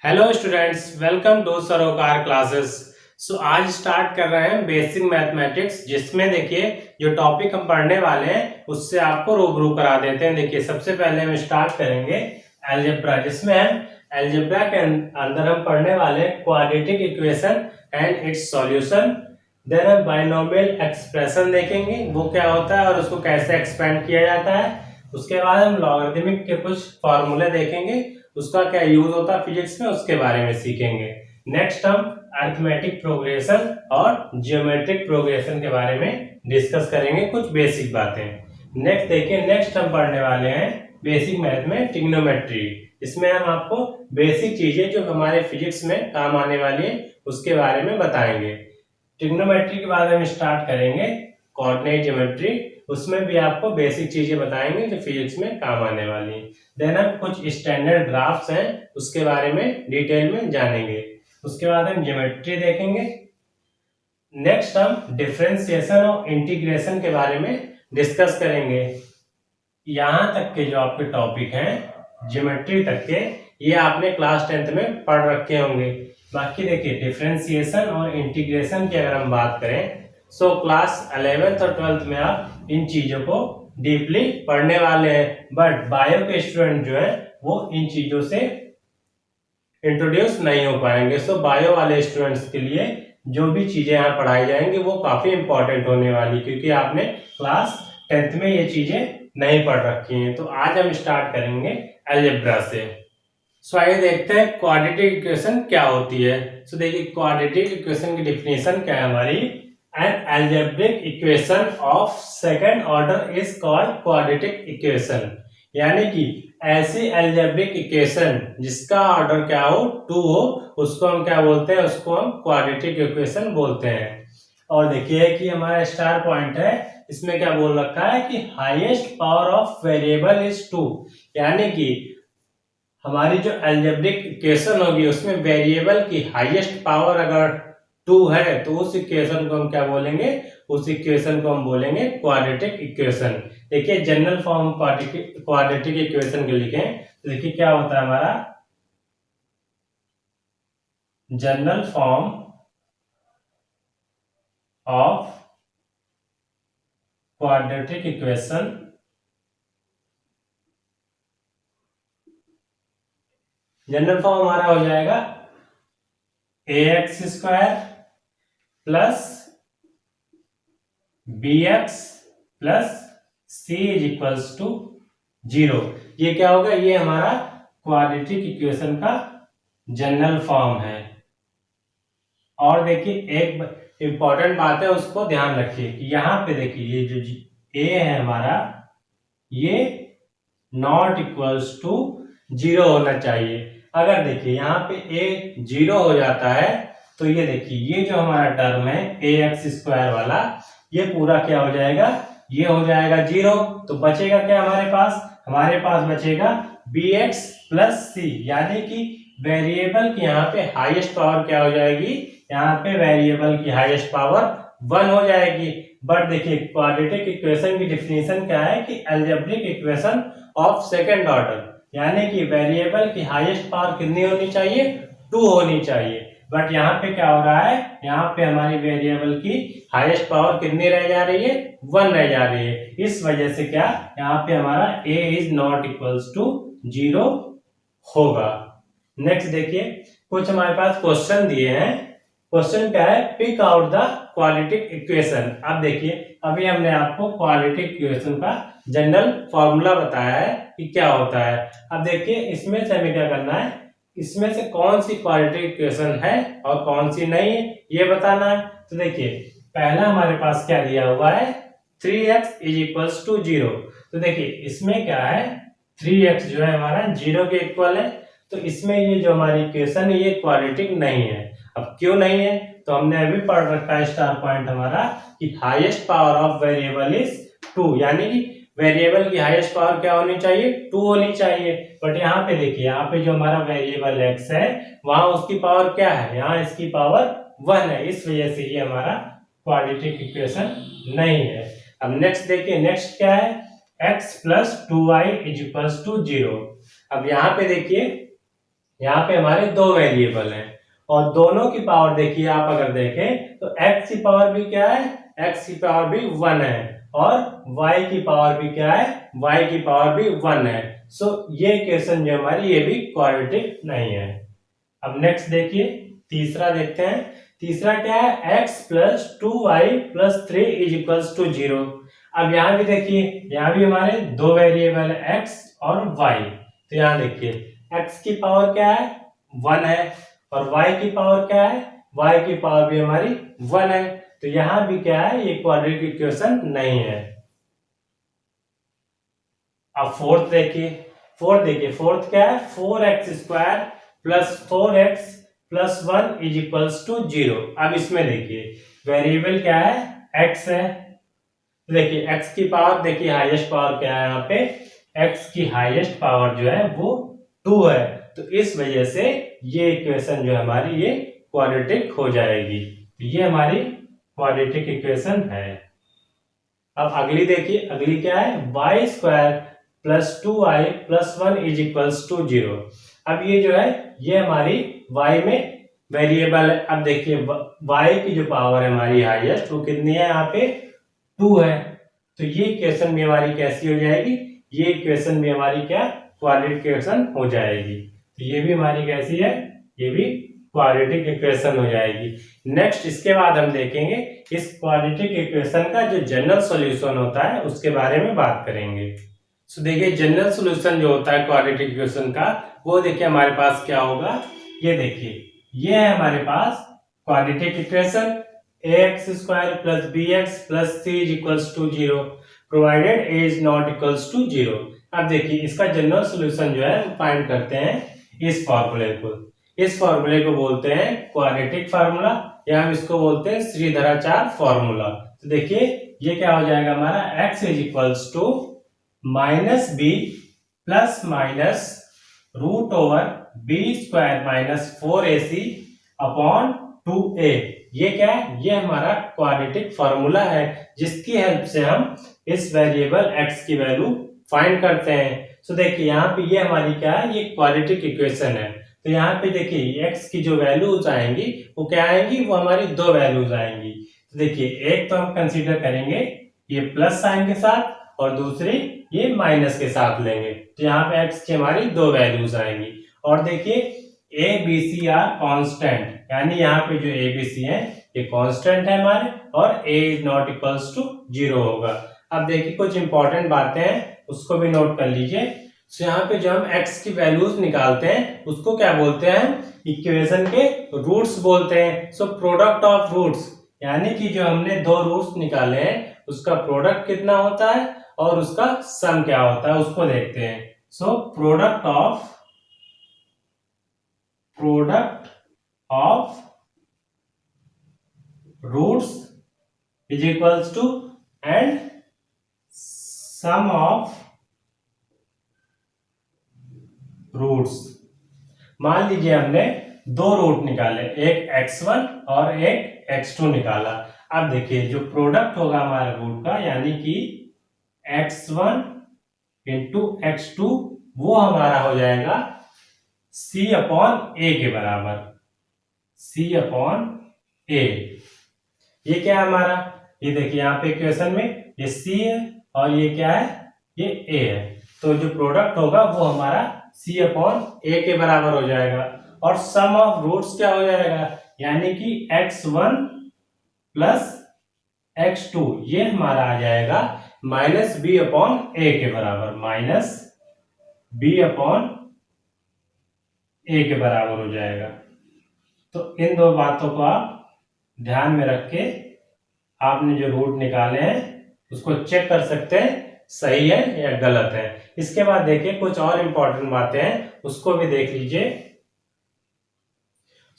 Hello students, welcome to सरोकार classes. आज start कर रहे हैं बेसिक मैथमेटिक्स, जिसमें देखिए जो टॉपिक हम पढ़ने वाले हैं उससे आपको रूबरू करा देते हैं। देखिए सबसे पहले हम स्टार्ट करेंगे अलजेब्रा, जिसमें हम अलजेब्रा के अंदर हम पढ़ने वाले हैं quadratic equation and its solution. Then हम बाइनोमियल एक्सप्रेशन देखेंगे वो क्या होता है और उसको कैसे एक्सपेंड किया जाता है। उसके बाद हम लॉगरिथमिक के कुछ फॉर्मूले देखेंगे, उसका क्या यूज होता है फिजिक्स में, उसके बारे में सीखेंगे। नेक्स्ट हम अरिथमेटिक प्रोग्रेशन और जियोमेट्रिक प्रोग्रेशन के बारे में डिस्कस करेंगे, कुछ बेसिक बातें। नेक्स्ट देखिए, नेक्स्ट हम पढ़ने वाले हैं बेसिक मैथ में ट्रिग्नोमेट्री। इसमें हम आपको बेसिक चीजें जो हमारे फिजिक्स में काम आने वाली है उसके बारे में बताएंगे। ट्रिग्नोमेट्री के बाद हम स्टार्ट करेंगे कोऑर्डिनेट ज्योमेट्री, उसमें भी आपको बेसिक चीजें बताएंगे जो फिजिक्स में काम आने वाली हैं। देन हम कुछ स्टैंडर्ड ग्राफ्स हैं उसके बारे में डिटेल में जानेंगे। उसके बाद हम ज्योमेट्री देखेंगे। नेक्स्ट हम डिफरेंशिएशन और इंटीग्रेशन के बारे में डिस्कस करेंगे। यहाँ तक के जो आपके टॉपिक हैं ज्योमेट्री तक के, ये आपने क्लास 10th में पढ़ रखे होंगे। बाकी देखिए डिफरेंशिएशन और इंटीग्रेशन की अगर हम बात करें सो क्लास 11th और 12th में आप इन चीजों को डीपली पढ़ने वाले हैं, बट बायो के स्टूडेंट जो है वो इन चीजों से इंट्रोड्यूस नहीं हो पाएंगे। सो बायो वाले स्टूडेंट्स के लिए जो भी चीजें यहाँ पढ़ाई जाएंगी वो काफी इंपॉर्टेंट होने वाली, क्योंकि आपने क्लास 10th में ये चीजें नहीं पढ़ रखी हैं। तो आज हम स्टार्ट करेंगे अलजेब्रा से। आइए देखते हैं क्वाड्रेटिक इक्वेशन क्या होती है। देखिए क्वाड्रेटिक इक्वेशन की डिफिनेशन क्या है हमारी। An algebraic equation of second order is called quadratic equation। यानी कि ऐसी algebraic equation जिसका ऑर्डर क्या हो, 2 हो, उसको हम क्या बोलते हैं, उसको हम quadratic equation बोलते हैं। और देखिए कि हमारा स्टार पॉइंट है, इसमें क्या बोल रखा है कि highest power of variable is 2। यानी कि हमारी जो अलजेब्रिक इक्वेशन होगी उसमें वेरिएबल की हाईएस्ट पावर अगर 2 है तो उस इक्वेशन को हम क्या बोलेंगे, उस इक्वेशन को हम बोलेंगे क्वाड्रेटिक इक्वेशन। देखिए जनरल फॉर्म क्वाड्रेटिक इक्वेशन के लिखें तो देखिए क्या होता है हमारा general form of quadratic equation. General form हमारा हो जाएगा ax square plus bx plus c is equals to 0। ये क्या होगा, ये हमारा क्वाड्रेटिक इक्वेशन का जनरल फॉर्म है। और देखिए एक इंपॉर्टेंट बात है, उसको ध्यान रखिए कि यहाँ पे देखिए ये जो a है हमारा, ये नॉट इक्वल्स टू 0 होना चाहिए। अगर देखिए यहाँ पे a 0 हो जाता है तो ये देखिए ये जो हमारा टर्म है ax स्क्वायर वाला, ये पूरा क्या हो जाएगा, ये हो जाएगा 0। तो बचेगा क्या हमारे पास, हमारे पास बचेगा bx प्लस c। यानी कि वेरिएबल की यहाँ पे हाईएस्ट पावर क्या हो जाएगी, यहाँ पे वेरिएबल की हाईएस्ट पावर 1 हो जाएगी। बट देखिए क्वाड्रेटिक इक्वेशन की डिफिनेशन क्या है कि algebraic equation of second order, यानी कि वेरिएबल की हाईएस्ट पावर कितनी होनी चाहिए, 2 होनी चाहिए। बट यहाँ पे क्या हो रहा है, यहाँ पे हमारी वेरिएबल की हाईएस्ट पावर कितनी रह जा रही है, 1 रह जा रही है। इस वजह से क्या यहाँ पे हमारा a is not equals to 0 होगा। नेक्स्ट देखिए कुछ हमारे पास क्वेश्चन दिए हैं। क्वेश्चन क्या है, pick out the quadratic equation. अब देखिए अभी हमने आपको क्वाड्रेटिक इक्वेशन का जनरल फॉर्मूला बताया है कि क्या होता है। अब देखिए इसमें से हमें क्या करना है, इसमें से कौन सी क्वाड्रेटिक इक्वेशन है और कौन सी नहीं है ये बताना है। तो देखिए पहला हमारे पास क्या दिया हुआ है, 3x इज इक्वल्स टू 0। तो देखिए इसमें क्या है, 3x जो है हमारा 0 के इक्वल है, तो इसमें ये जो हमारी इक्वेशन है ये क्वाड्रेटिक नहीं है। अब क्यों नहीं है, तो हमने अभी पढ़ रखा है स्टार पॉइंट हमारा कि highest power of variable is 2। यानी कि वेरिएबल की हाईएस्ट पावर क्या होनी चाहिए, 2 होनी चाहिए। बट यहाँ पे देखिए, यहाँ पे जो हमारा वेरिएबल x है वहां उसकी पावर क्या है, यहाँ इसकी पावर 1 है। इस वजह से ये हमारा क्वाड्रेटिक इक्वेशन नहीं है। अब नेक्स्ट देखिए, नेक्स्ट क्या है, x plus 2y is equals to 0। अब यहाँ पे देखिए यहाँ पे हमारे दो वेरिएबल हैं और दोनों की पावर देखिए आप अगर देखें तो x की पावर भी क्या है, x की पावर भी 1 है और y की पावर भी क्या है, y की पावर भी 1 है। सो ये इक्वेशन जो हमारी ये भी क्वाड्रेटिक नहीं है। अब नेक्स्ट देखिए तीसरा देखते हैं। तीसरा क्या है, x plus 2y plus 3 is equals to 0। अब यहाँ भी देखिए, यहाँ भी हमारे दो वेरिएबल है x और y। तो यहाँ देखिए x की पावर क्या है, 1 है और y की पावर क्या है, y की पावर भी हमारी 1 है। तो यहाँ भी क्या है, ये क्वाड्रेटिक इक्वेशन नहीं है। अब फोर्थ देखिए, फोर्थ क्या है, 4x square plus 4x plus 1 is equals to 0। अब इसमें देखिए वेरिएबल क्या है, x है। देखिए x की पावर, देखिए हाईएस्ट पावर क्या है यहाँ पे, x की हाईएस्ट पावर जो है वो 2 है। तो इस वजह से ये इक्वेशन जो हमारी ये क्वाड्रेटिक हो जाएगी। तो ये हमारी क्वाड्रेटिक इक्वेशन है। अब अगली देखिए, अगली क्या है, y square plus 2y plus 1 is equals to 0। अब ये जो है ये हमारी y में वेरिएबल है। अब देखिए y की जो पावर है हमारी हाईएस्ट वो कितनी है, यहाँ पे 2 है। तो ये इक्वेशन भी हमारी कैसी हो जाएगी, ये इक्वेशन भी हमारी क्या, क्वाड्रेटिक इक्वेशन हो जाएगी। तो ये भी हमारी कैसी है, ये भी क्वाड्रेटिक इक्वेशन हो जाएगी। नेक्स्ट इसके बाद हम देखेंगे इस क्वाड्रेटिक इक्वेशन का जो जनरल सॉल्यूशन होता है उसके बारे में बात करेंगे। सो देखिए जनरल सॉल्यूशन जो होता है क्वाड्रेटिक इक्वेशन का, वो देखिए हमारे पास क्या होगा, ये देखिए ये है हमारे पास quadratic equation ax square plus bx plus c is equals to 0 provided a is not equals to 0। अब देखिए इसका जनरल सॉल्यूशन जो है फाइंड करते हैं इस फॉर्मूले को। इस फॉर्मूले को बोलते हैं क्वाड्रेटिक फार्मूला या हम इसको बोलते हैं श्रीधराचार्य फॉर्मूला। तो देखिए ये क्या हो जाएगा हमारा, x is equals to minus b plus minus root over b square minus 4ac upon 2a। ये क्या है, ये हमारा क्वाड्रेटिक फार्मूला है जिसकी हेल्प से हम इस वेरिएबल x की वैल्यू फाइंड करते हैं। सो देखिए यहाँ पे ये हमारी क्या है, ये क्वाड्रेटिक इक्वेशन है। तो यहाँ पे देखिए x की जो वैल्यूज आएंगी वो क्या आएंगी, वो हमारी दो वैल्यूज आएंगी। तो देखिए एक तो हम कंसीडर करेंगे ये प्लस साइन के साथ और दूसरी ये माइनस के साथ लेंगे। तो यहाँ पे x की हमारी दो वैल्यूज आएंगी। और देखिए a b c are constant, यानी यहाँ पे जो a b c है ये कांस्टेंट है हमारे और a is not equals to 0 होगा। अब देखिए कुछ इंपॉर्टेंट बातें हैं उसको भी नोट कर लीजिए। तो यहाँ पे जो हम x की वैल्यूज निकालते हैं उसको क्या बोलते हैं, इक्वेशन के रूट्स बोलते हैं। सो प्रोडक्ट ऑफ रूट्स, यानी कि जो हमने दो रूट्स निकाले हैं उसका प्रोडक्ट कितना होता है और उसका सम क्या होता है उसको देखते हैं। So product of roots is equals to and sum of roots. मान लीजिए हमने दो रूट निकाले, एक x1 और एक x2 निकाला। अब देखिए जो प्रोडक्ट होगा हमारे रूट का, यानी कि x1 इंटू x2 वो हमारा हो जाएगा c अपॉन a के बराबर, c अपॉन a। ये क्या है हमारा, ये देखिए यहाँ पे इक्वेशन में ये c है और ये क्या है, ये a है। तो जो प्रोडक्ट होगा वो हमारा c अपॉन a के बराबर हो जाएगा। और सम ऑफ रूट्स क्या हो जाएगा, यानी कि x1 प्लस x2 ये हमारा आ जाएगा माइनस b अपॉन a के बराबर, माइनस b अपॉन a के बराबर हो जाएगा। तो इन दो बातों को आप ध्यान में रख के आपने जो रूट निकाले हैं उसको चेक कर सकते हैं सही है या गलत है। इसके बाद देखिए कुछ और इंपॉर्टेंट बातें हैं उसको भी देख लीजिए।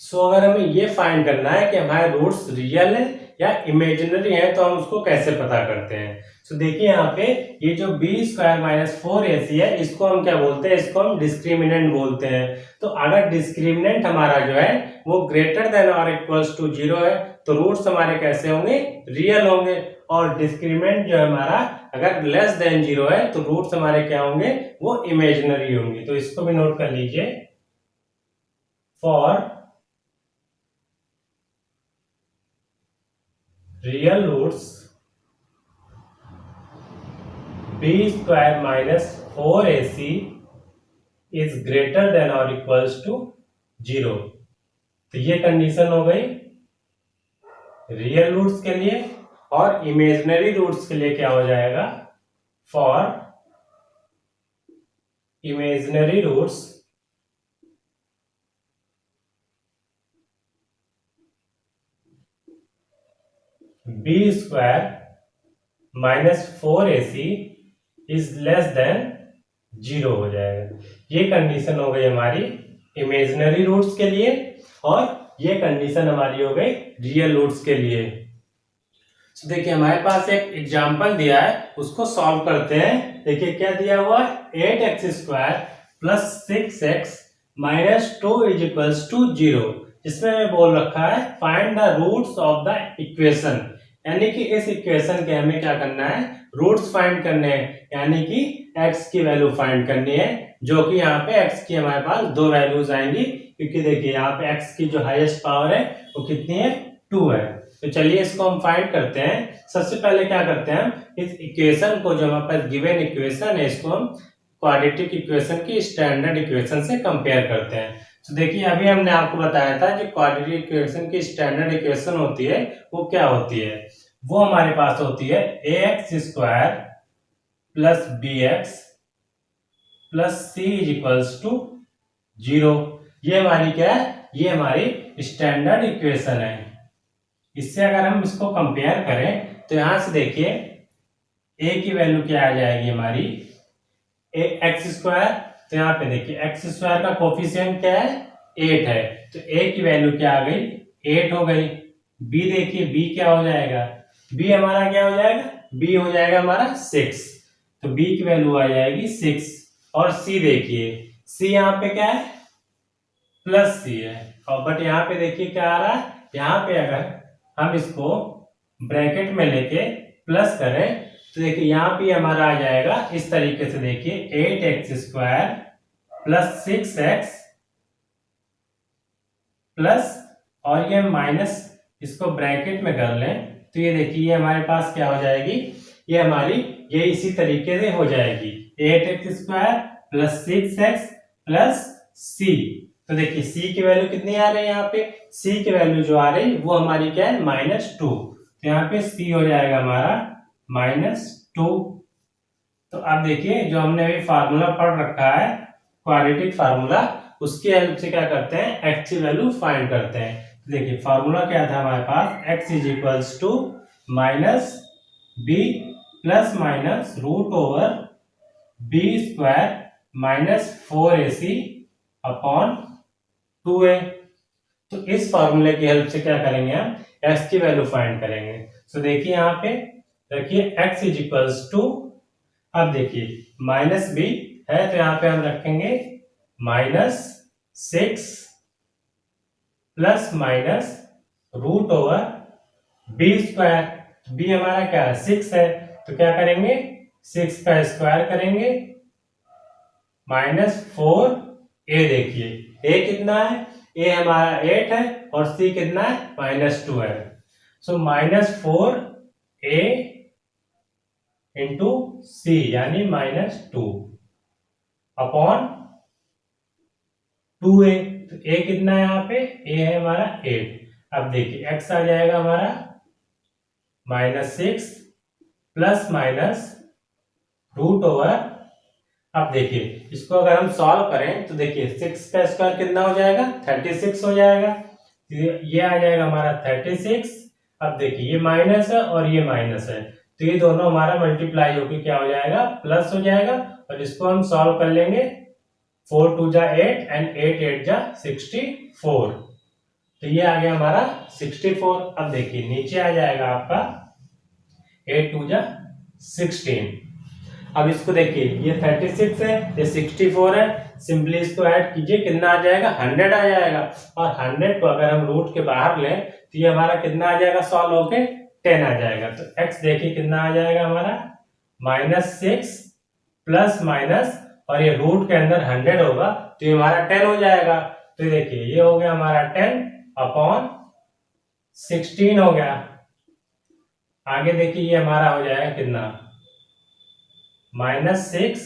सो अगर हमें ये फाइंड करना है कि हमारे रूट्स रियल है या इमेजिनरी है तो हम उसको कैसे पता करते हैं। सो देखिए यहाँ पे ये जो बी स्क्वायर माइनस 4ac है इसको हम क्या बोलते हैं, इसको हम डिस्क्रिमिनेंट बोलते हैं। तो अगर डिस्क्रिमिनेंट हमारा जो है वो ग्रेटर देन और इक्वल्स टू 0 है तो रूट्स हमारे कैसे होंगे, रियल होंगे। और डिस्क्रिमिनेंट जो है हमारा अगर लेस देन 0 है तो रूट्स हमारे क्या होंगे, वो इमेजिनरी होंगे। तो इसको भी नोट कर लीजिए। For real roots b square minus 4ac is greater than और इक्वल्स टू 0। तो ये कंडीशन हो गई रियल रूट्स के लिए। और इमेजिनरी रूट्स के लिए क्या हो जाएगा, for imaginary roots b square minus 4ac is less than 0 हो जाएगा। ये कंडीशन हो गई हमारी इमेजिनरी रूट्स के लिए और ये कंडीशन हमारी हो गई रियल रूट्स के लिए। तो देखिए हमारे पास एक एग्जांपल दिया है, उसको सॉल्व करते हैं। देखिए क्या दिया हुआ है, 8x square plus 6x minus 2 is equals to 0। जिसमें हमें बोल रखा है find the roots of the equation, यानी कि इस इक्वेशन के हमें क्या करना है, रूट्स फाइंड करने हैं, यानी कि x की वैल्यू फाइंड करनी है। जो कि यहाँ पे x की हमारे पास दो वैल्यूज आएंगी, क्योंकि देखिए यहाँ पे x की जो हाईएस्ट पावर है वो कितनी है, 2 है। तो चलिए इसको हम फाइंड करते हैं। सबसे पहले क्या करते हैं, हम इस इक्वेशन को, जो हमारे पास गिवन इक्वेशन है, इसको हम क्वाड्रेटिक इक्वेशन की स्टैंडर्ड इक्वेशन से कंपेयर करते हैं। तो देखिए अभी हमने आपको बताया था जो क्वाड्रेटिक इक्वेशन की स्टैंडर्ड इक्वेशन होती है वो क्या होती है, वो हमारे पास होती है ax square plus bx plus c is equals to 0। ये हमारी क्या है, ये हमारी स्टैंडर्ड इक्वेशन है। इससे अगर हम इसको कंपेयर करें तो यहां से देखिए a की वैल्यू क्या आ जाएगी हमारी, एक्स स्क्वायर। तो यहाँ पे देखिए एक्स स्क्वायर का कोफिशिएंट क्या है, 8 है। तो a की वैल्यू क्या आ गई, 8 हो गई। b देखिए b क्या हो जाएगा, b हमारा क्या हो जाएगा, b हो जाएगा हमारा 6। तो b की वैल्यू आ जाएगी 6। और c देखिए, c यहाँ पे क्या है, प्लस c है। और बट यहाँ पे देखिए क्या आ रहा है, यहाँ पे अगर हम इसको ब्रैकेट में लेके प्लस करें तो देखिए यहाँ पे हमारा आ जाएगा इस तरीके से। देखिए 8x square plus 6x plus, और ये माइनस इसको ब्रैकेट में कर लें तो ये देखिए ये हमारे पास क्या हो जाएगी, ये हमारी ये इसी तरीके से हो जाएगी 8x square plus 6x plus c। तो देखिए c की वैल्यू कितनी आ रही है, यहाँ पे c की वैल्यू जो आ रही वो हमारी क्या है, -2। तो यहाँ पे c हो जाएगा हमारा -2। तो अब देखिए जो हमने अभी फार्मूला पढ़ रखा है क्वाड्रेटिक फार्मूला, उसकी हेल्प से क्या करते हैं, x की वैल्यू फाइंड करते हैं। तो देखिए फार्मूला क्या था हमारे पास, x is equals to minus b plus minus root over b square minus 4ac upon 2a। तो इस फॉर्मूले की हेल्प से क्या करेंगे, हम x की वैल्यू फाइंड करेंगे। तो देखिए यहाँ पे रखिए x इज इक्वल्स टू, अब देखिए माइनस बी है तो यहाँ पे हम रखेंगे -6 plus minus root over b square. B हमारा क्या है, 6 है। तो क्या करेंगे, 6 का स्क्वायर करेंगे -4a। देखिए a कितना है, a हमारा 8 है और c कितना है, -2 है। सो -4a इंटू c यानी -2 अपॉन 2a। तो a कितना है यहाँ पे, a है हमारा 8। अब देखिए x आ जाएगा हमारा -6 प्लस माइनस रूट ओवर, अब देखिए इसको अगर हम सॉल्व करें तो देखिए 6 का स्क्वायर कितना हो जाएगा, 36 हो जाएगा। ये आ जाएगा हमारा 36। अब देखिए ये माइनस है और ये माइनस है, तो ये दोनों हमारा मल्टीप्लाई होकर क्या हो जाएगा, प्लस हो जाएगा। और इसको हम सॉल्व कर लेंगे, 4 2 जा 8 एंड 8 8 जा 64। तो ये आ गया हमारा 64। अब देखिए नीचे आ जाएगा आपका 8 2 जा 16। अब इसको देखिए ये 36 है, ये 64 है, सिंपली इसको ऐड कीजिए, कितना आ जाएगा, 100 आ जाएगा। और 100 को अगर हम रूट के बाहर लें तो ये हमारा कितना आ जाएगा, सॉल्व होके 10 आ जाएगा। तो x देखिए कितना आ जाएगा हमारा, -6 प्लस माइनस, और ये रूट के अंदर 100 होगा तो ये हमारा 10 हो जाएगा। तो देखिए ये हो गया हमारा 10/16 हो गया। आगे देखिए ये हमारा हो जाएगा कितना, -6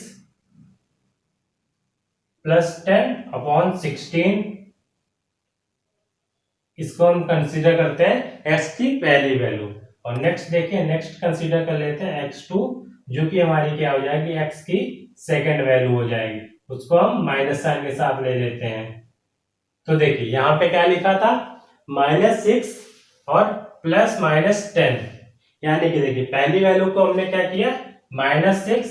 + 10/16। इसको हम कंसीडर करते हैं x की पहली वैल्यू। और नेक्स्ट देखिए, नेक्स्ट कंसीडर कर लेते हैं x2, जो कि हमारी क्या हो जाएगी, x की सेकंड वैल्यू हो जाएगी। उसको हम माइनस साइन के साथ ले लेते हैं। तो देखिए यहाँ पे क्या लिखा था, -6 और +-10, यानी कि देखिए पहली वैल्यू को हमने क्या किया, -6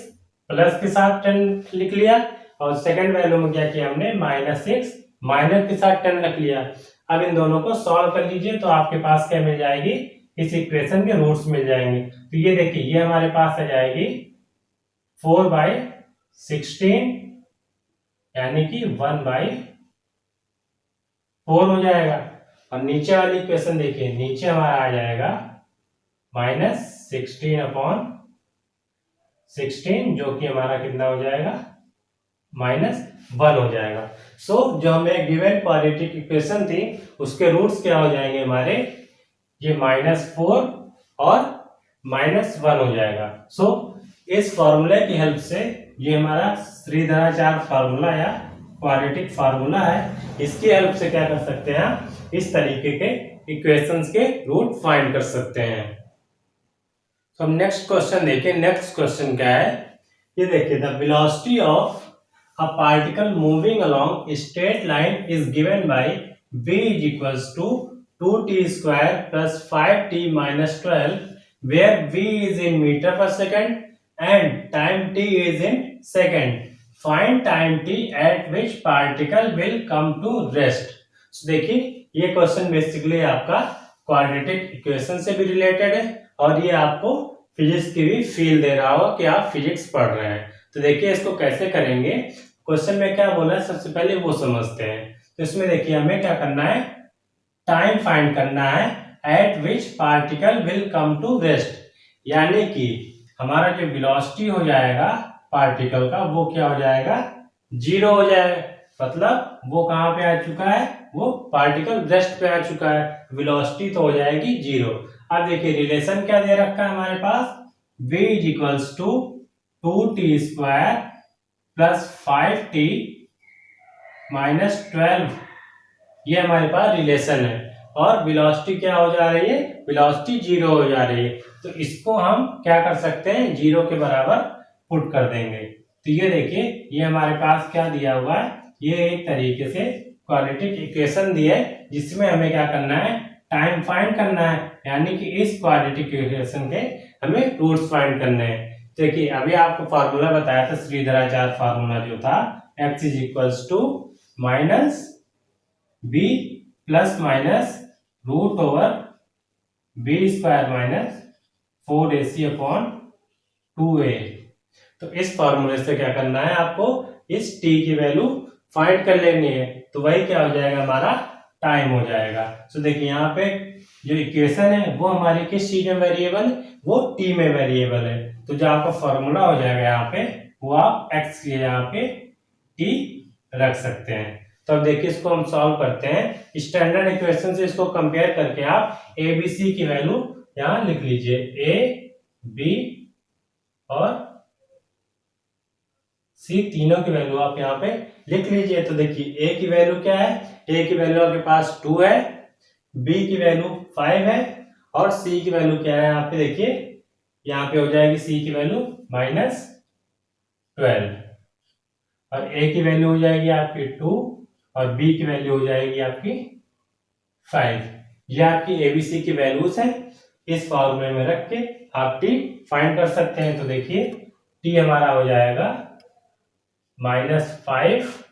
प्लस के साथ 10 लिख लिया, और सेकंड वैल्यू में क्या किया हमने, -6 माइनस के साथ 10 रख लिया। अब इन दोनों को सॉल्व कर लीजिए तो आपके पास क्या मिल जाएगी, इस इक्वेशन के रूट्स मिल जाएंगे। तो ये देखिए ये हमारे पास आ जाएगी 4/16, यानी कि 1/4 हो जाएगा। और नीचे वाली इक्वेशन देखिए, नीचे हमारा आ जाएगा -16/16, जो कि हमारा कितना हो जाएगा, -1 हो जाएगा। सो जो हमें गिवन क्वाड्रेटिक इक्वेशन थी उसके रूट्स क्या हो जाएंगे हमारे, ये -4 और -1 हो जाएगा। सो इस फॉर्मूले की हेल्प से, ये हमारा श्रीधराचार्य फार्मूला या क्वाड्रेटिक फार्मूला है, इसकी हेल्प से क्या कर सकते हैं हम, इस तरीके के इक्वेशंस के रूट फाइंड कर सकते हैं। तो हम नेक्स्ट क्वेश्चन देखें। नेक्स्ट क्वेश्चन क्या है, ये देखिए, the velocity of a particle moving along a straight line is given by v = 2t² + 5t - 12, where v is in meter per second and time t is in second. Find time t at which particle will come to rest. So देखिए ये question basically आपका quadratic equation से भी related है, और ये आपको physics की भी फील दे रहा होगा कि आप फिजिक्स पढ़ रहे हैं। तो देखिए इसको कैसे करेंगे, क्वेश्चन में क्या बोला है सबसे पहले वो समझते हैं। तो इसमें देखिए हमें क्या करना है, टाइम फाइंड करना है, at which particle will come to rest, यानी कि हमारा जो वेलोसिटी हो जाएगा पार्टिकल का वो क्या हो जाएगा, 0 हो जाएगा। मतलब वो कहां पे आ चुका है, वो पार्टिकल रेस्ट पे आ चुका है, वेलोसिटी तो हो जाएगी 0। अब देखिए रिलेशन क्या दे रखा है हमारे पास, v = 2t² + 5t - 12, ये हमारे पास रिलेशन है। और वेलोसिटी क्या हो जा रही है, वेलोसिटी 0 हो जा रही है। तो इसको हम क्या कर सकते हैं, 0 के बराबर पुट कर देंगे। तो ये देखिए ये हमारे पास क्या दिया हुआ है, ये एक तरीके से क्वाड्रेटिक इक्वेशन दी है, जिसमें हमें क्या करना है, टाइम फाइंड करना है, यानी कि इस क्वाड्रेटिक इक्वेशन के हमें रूट्स फाइंड करने हैं। देखिए अभी आपको फार्मूला बताया था, श्रीधराचार्य फार्मूला जो था, x = -b ±√b² - 4ac/2a। तो इस फार्मूले से क्या करना है आपको, इस t की वैल्यू फाइंड कर लेनी है। तो वही क्या हो जाएगा, हमारा टाइम हो जाएगा। तो देखिए यहाँ पे जो इक्वेशन है वो हमारी किस चीज में वेरिएबल है, वो t में वेरिएबल है। तो जो आपका फॉर्मूला हो जाएगा यहाँ पे, वो आप x के यहाँ पे t रख सकते हैं। तो अब देखिए इसको हम सॉल्व करते हैं। स्टैंडर्ड इक्वेशन से इसको कंपेयर करके आप a b c की वैल्यू यहाँ लिख लीजिए, a b और c तीनों की वैल्यू आप यहाँ पे लिख लीजिए। तो देखिए a की वैल्यू क्या है, a की वैल्यू आपके पास 2 है, b की वैल्यू 5 है, और c की वैल्यू क्या है, यहाँ पे देखिए यहाँ पे हो जाएगी c की वैल्यू -12, और a की वैल्यू हो जाएगी आपकी 2, और b की वैल्यू हो जाएगी आपकी 5। ये आपकी एबीसी की वैल्यूज है, इस फॉर्मूले में रख के आप t फाइंड कर सकते हैं। तो देखिए t हमारा हो जाएगा -5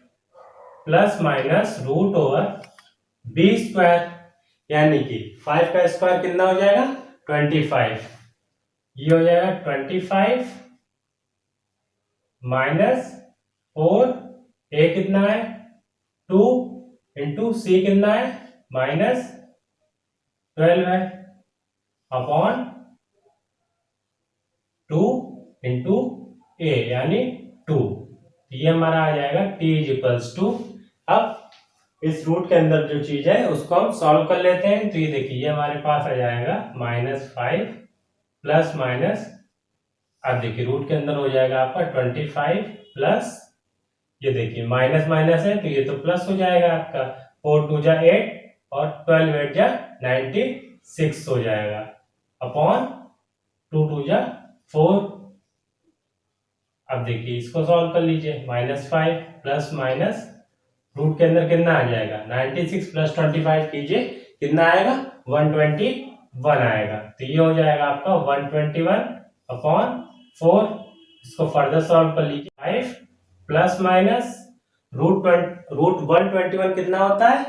±√b², यानी कि 5 का स्क्वायर कितना हो जाएगा, 25। ये हो जाएगा 25 -4, a कितना है 2 इंटू c कितना है -12 है, अपॉन 2 इंटू a यानी 2। ये हमारा आ जाएगा t = अब इस रूट के अंदर जो चीज है उसको हम सॉल्व कर लेते हैं। तो ये देखिए, ये हमारे पास आ जाएगा -5 प्लस माइनस, अब देखिए रूट के अंदर हो जाएगा आपका 25 प्लस, ये देखिए माइनस माइनस है तो ये तो प्लस हो जाएगा आपका, 4 2 जा 8 और 12 8 जा 96 हो जाएगा, अपॉन 2 2 जा 4। अब देखिए इसको सॉल्व कर लीजिए, -5 प्लस माइनस, रूट के अंदर कितना आ जाएगा 96 प्लस 25 कीजिए, कितना आएगा 121 आएगा। तो ये हो जाएगा आपका 121 अपॉन 4। इसको फर्दर सॉल्व कर लीजिए, 5 प्लस माइनस रूट 121 कितना होता है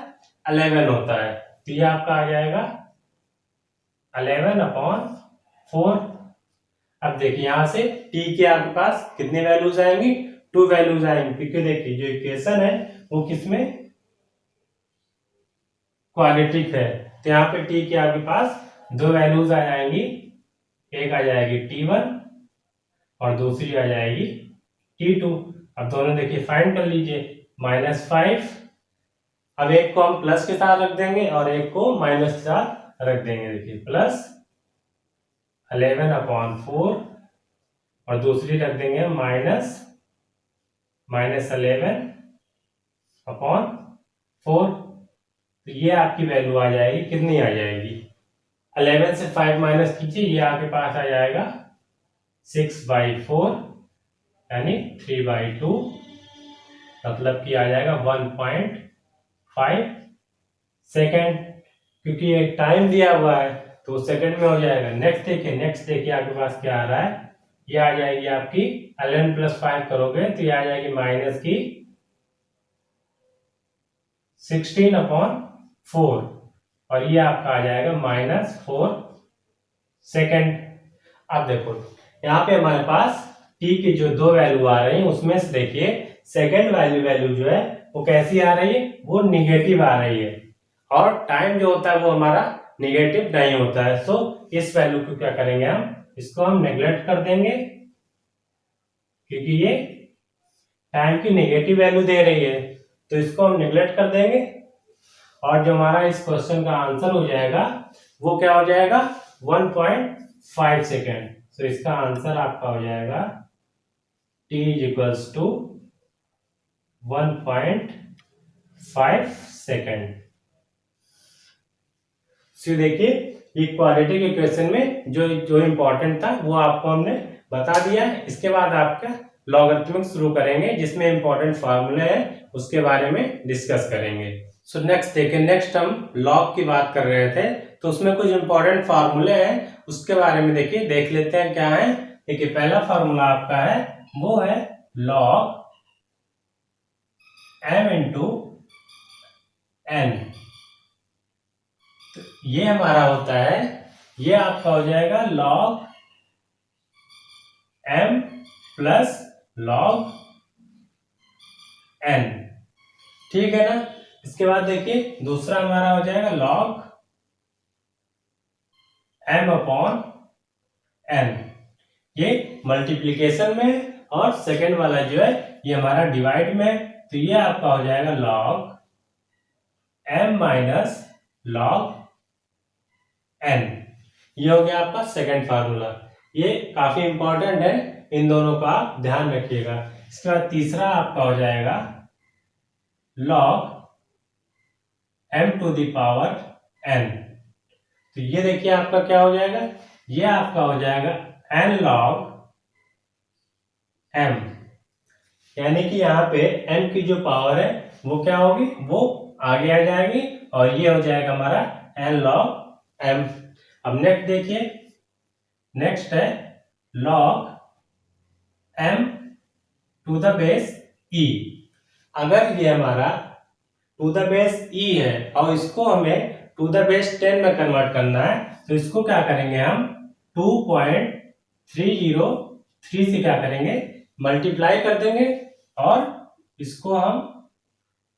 11 होता है, तो ये आपका आ जाएगा 11 अपॉन 4। अब देखिए यहां से t के आपके पास कितनी वैल्यूज आएंगी, 2 वैल्यूज आएंगी, क्योंकि देखिए जो इक्वेशन है वो किसमें क्वाड्रेटिक है, तो यहाँ पे t के आपके पास 2 वैल्यूज आ जाएंगी, एक आ जाएगी t1 और दूसरी आ जाएगी t2। अब दोनों देखिए फाइंड कर लीजिए, -5, अब एक को हम प्लस के साथ रख देंगे और एक को माइनस के साथ रख देंगे, देखिए प्लस 11 अपॉन 4 और दूसरी रख देंगे -11 अपॉन 4। तो ये आपकी वैल्यू आ जाएगी, कितनी आ जाएगी, 11 से 5 माइनस कीजिए, ये आपके पास आ जाएगा 6/4 यानी 3/2, मतलब कि आ जाएगा 1.5 सेकेंड, क्योंकि ये टाइम दिया हुआ है तो सेकंड में हो जाएगा। नेक्स्ट देखिए आपके पास क्या आ रहा है, ये आ जाएगी आपकी 11 प्लस 5 करोगे तो ये आ जाएगी माइनस की 16/4 और ये आपका आ जाएगा -4 सेकेंड। अब देखो यहाँ पे हमारे पास t की जो 2 वैल्यू आ रही है उसमें से देखिए सेकेंड वैल्यू जो है वो कैसी आ रही है, वो निगेटिव आ रही है, और टाइम जो होता है वो हमारा निगेटिव नहीं होता है। सो इस वैल्यू को क्या करेंगे, हम इसको हम नेग्लेक्ट कर देंगे, क्योंकि ये टाइम की नेगेटिव वैल्यू दे रही है, तो इसको हम नेग्लेक्ट कर देंगे। और जो हमारा इस क्वेश्चन का आंसर हो जाएगा वो क्या हो जाएगा 1.5 सेकेंड। तो इसका आंसर आपका हो जाएगा t = 1.5 सेकेंड। तो देखिए ये क्वाड्रेटिक इक्वेशन में जो इंपॉर्टेंट था वो आपको हमने बता दिया है। इसके बाद आपका लॉगरिथमिक शुरू करेंगे, जिसमें इंपॉर्टेंट फार्मूले है उसके बारे में डिस्कस करेंगे। सो नेक्स्ट देखिए, नेक्स्ट हम लॉग की बात कर रहे थे, तो उसमें कुछ इंपॉर्टेंट फार्मूले हैं, उसके बारे में देखिए देख लेते हैं क्या है। देखिए पहला फार्मूला आपका है वो है log m × n। तो ये हमारा होता है, ये आपका हो जाएगा log m plus log n, ठीक है ना। इसके बाद देखिए दूसरा हमारा हो जाएगा log m/n, ये मल्टीप्लिकेशन में, और सेकंड वाला जो है ये हमारा डिवाइड में, तो ये आपका हो जाएगा log m - log n। ये हो गया आपका सेकंड फार्मूला, ये काफी इंपॉर्टेंट है, इन दोनों का आप ध्यान रखिएगा। इसके बाद तीसरा आपका हो जाएगा log m⁴n। तो ये देखिए आपका क्या हो जाएगा, ये आपका हो जाएगा n log m, यानी कि यहाँ पे n की जो पावर है वो क्या होगी, वो आगे आ जाएगी, और ये हो जाएगा हमारा n log m। अब नेक्स्ट देखिए, नेक्स्ट है log m⁴e। अगर ये हमारा e है और इसको हमें 10 में कन्वर्ट करना है, तो इसको क्या करेंगे हम 2.303 से क्या करेंगे मल्टीप्लाई कर देंगे, और इसको हम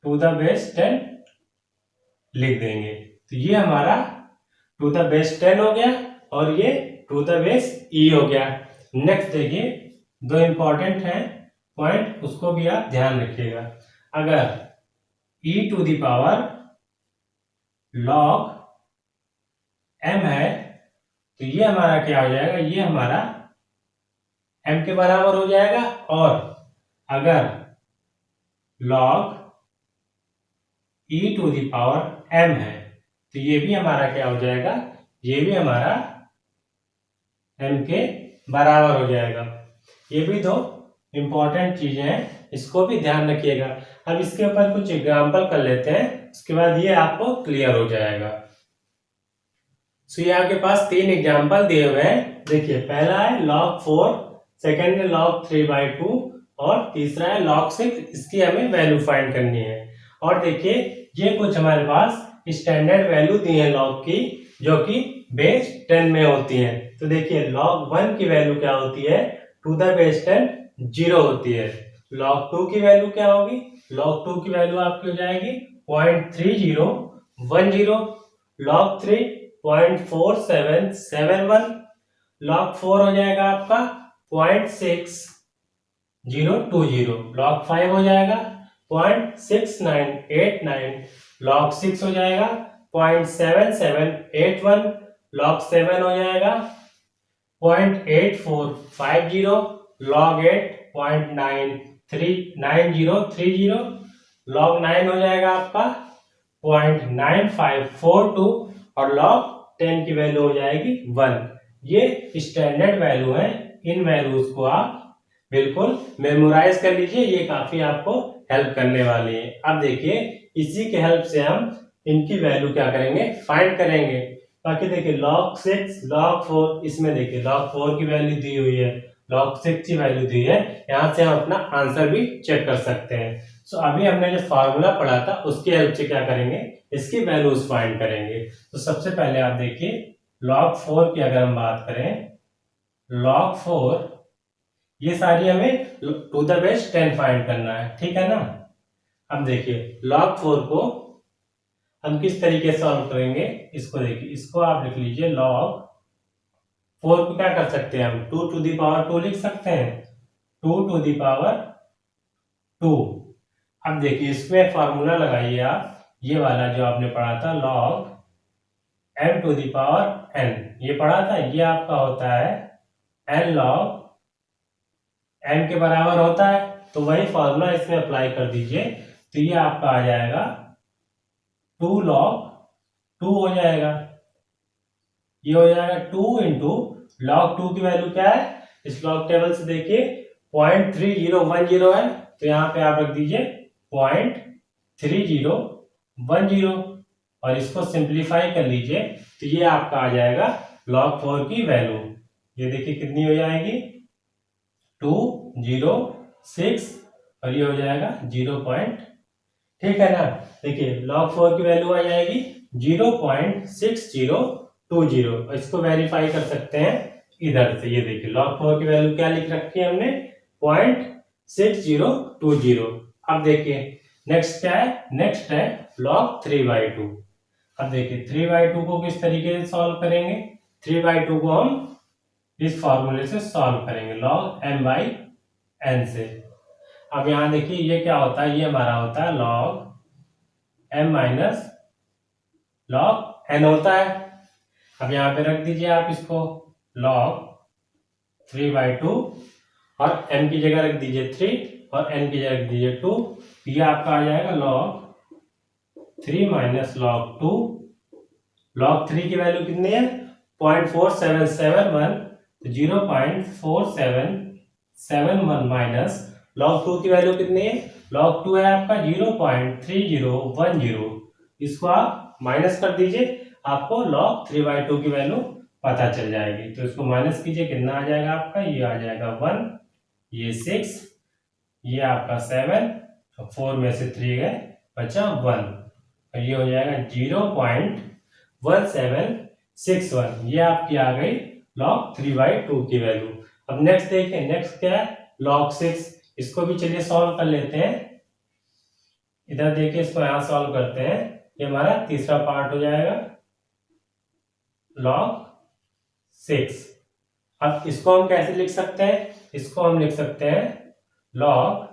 10 लिख देंगे। तो ये हमारा 10 हो गया और ये 10e हो गया। नेक्स्ट देखिए, दो इंपॉर्टेंट हैं पॉइंट, उसको भी आप ध्यान रखिएगा। अगर e to the power log m है, तो ये हमारा क्या हो जाएगा, ये हमारा m के बराबर हो जाएगा। और अगर log e to the power m है तो ये भी हमारा क्या हो जाएगा, ये भी हमारा m के बराबर हो जाएगा। ये भी दो इंपॉर्टेंट चीजें हैं, इसको भी ध्यान रखिएगा। अब इसके ऊपर कुछ एग्जाम्पल कर लेते हैं, उसके बाद ये आपको क्लियर हो जाएगा। सो ये आपके पास 3 एग्जाम्पल दिए हुए हैं। देखिए पहला है log 4, सेकेंड है log 3/2 और तीसरा है log 6। इसकी हमें वैल्यू फाइंड करनी है। और देखिए ये कुछ हमारे पास स्टैंडर्ड वैल्यू दी है log की, जो कि बेस 10 में होती है। तो देखिए log 1 की वैल्यू क्या होती है, टू द बेस 10 0 होती है। log 2 की वैल्यू क्या होगी, log 2 की वैल्यू आपकी हो जाएगी 0.3010। log 3 0.4771। log 4 हो जाएगा आपका 0.6020। log 5 हो जाएगा 0.6989। log 6 हो जाएगा 0.7781। log 7 हो जाएगा 0.8450। log 8 0.9030। log 9 हो जाएगा आपका 0.9542 और log 10 की वैल्यू हो जाएगी 1। ये स्टैंडर्ड वैल्यू है, इन वैल्यूज को आप बिल्कुल मेमोराइज कर लीजिए, ये काफी आपको हेल्प करने वाली है। अब देखिए इसी के हेल्प से हम इनकी वैल्यू क्या करेंगे, फाइंड करेंगे। बाकी देखिए log 6, log 4, इसमें देखिए log 4 की वैल्यू दी हुई है, log 6 की वैल्यू दी है। यहाँ से हम अपना आंसर भी चेक कर सकते हैं। सो अभी हमने जो फार्मूला पढ़ा था उसकी हेल्प से क्या करेंगे, इसकी वैल्यूज फाइंड करेंगे। तो सबसे पहले आप देखिए log 4 की अगर हम बात करें, log 4 ये सारी हमें टू द बेस 10 फाइंड करना है, ठीक है ना। अब देखिए log 4 को हम किस तरीके से सॉल्व करेंगे, इसको देखिए, इसको आप लिख लीजिए log 4 को क्या कर सकते हैं हम 2 टू द पावर 2 लिख सकते हैं, 2 टू द पावर 2। अब देखिए इसमें फॉर्मूला लगाइए आप, ये वाला जो आपने पढ़ा था log m to the power n, ये पढ़ा था, ये आपका होता है n log m के बराबर होता है। तो वही फॉर्मूला इसमें अप्लाई कर दीजिए, तो ये आपका आ जाएगा 2 log 2 हो जाएगा। ये हो जाएगा 2 इंटू log 2 की वैल्यू क्या है, इस लॉग टेबल से देखिए 0.3010 है, तो यहाँ पे आप रख दीजिए 0.3010 और इसको सिंप्लीफाई कर लीजिए, तो ये आपका आ जाएगा log 4 की वैल्यू। ये देखिए कितनी हो जाएगी 206 और ये हो जाएगा 0. ठीक है ना। देखिए log 4 की वैल्यू आ जाएगी 0.6020 और इसको वेरीफाई कर सकते हैं इधर से। ये देखिए log 4 की वैल्यू क्या लिख रखी है हमने 0.6020। अब देखिए नेक्स्ट क्या है, नेक्स्ट है log 3/2। अब देखिए 3/2 को किस तरीके से सॉल्व करेंगे, 3/2 को हम इस फॉर्मूले से सॉल्व करेंगे log m/n से। अब यहाँ देखिए ये क्या होता है, ये हमारा होता है log m minus log n होता है। अब यहाँ पे रख दीजिए आप इसको log 3/2 और m की जगह रख दीजिए 3 और n की जगह रख दीजिए 2। ये आपका आ जाएगा log 3 माइनस log 2। log 3 की वैल्यू कितनी है 0.4771, तो 0.4771 माइनस log 2 की वैल्यू कितनी है, log 2 है आपका 0.3010। इसको आप माइनस कर दीजिए, आपको log 3/2 की वैल्यू पता चल जाएगी। तो इसको माइनस कीजिए, कितना आ जाएगा आपका, ये आ जाएगा 1, ये 6, ये आपका 7 और 4 में से 3 गए, बचा 1 और ये हो जाएगा 0.1761। ये आपकी आ गई log 3/2 की वैल्यू। अब नेक्स्ट देखिए, नेक्स्ट क्या है log 6। इसको भी चलिए सॉल्व कर लेते हैं। इधर देखिए इसको यहां सॉल्व करते हैं, ये हमारा तीसरा पार्ट हो जाएगा log 6। अब इसको हम कैसे लिख सकते हैं, इसको हम लिख सकते हैं log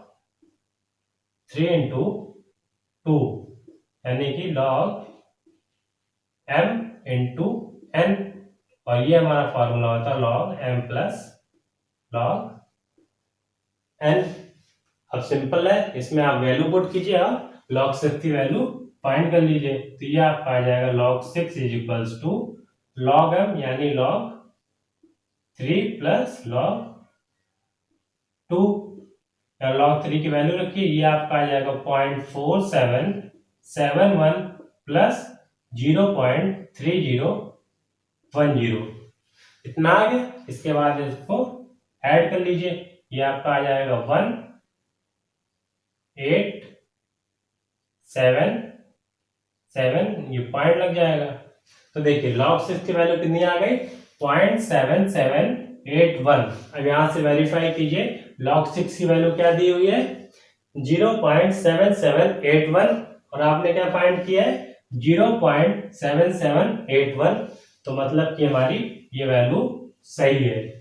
3 इंटू 2। यानी कि log m इंटू n, और ये हमारा फॉर्मूला होता है log m plus log n। अब सिंपल है, इसमें आप वैल्यू पुट कीजिए और log 6 की वैल्यू फाइंड कर लीजिए। तो ये आपका आ जाएगा log 6 is equals to log m यानी log 3 प्लस log 2, या log 3 की वैल्यू रखिए, ये आपका आ जाएगा 0.4771 प्लस 0.3010, इतना आ गया। इसके बाद इसको ऐड कर लीजिए, ये आपका आ जाएगा 1.877, ये पॉइंट लग जाएगा। तो देखिए log 6 की वैल्यू कितनी आ गई, 0.7781। अब यहां से वेरीफाई कीजिए, log 6 की वैल्यू क्या दी हुई है, 0.7781, और आपने क्या फाइंड किया है, 0.7781। तो मतलब कि हमारी ये वैल्यू सही है।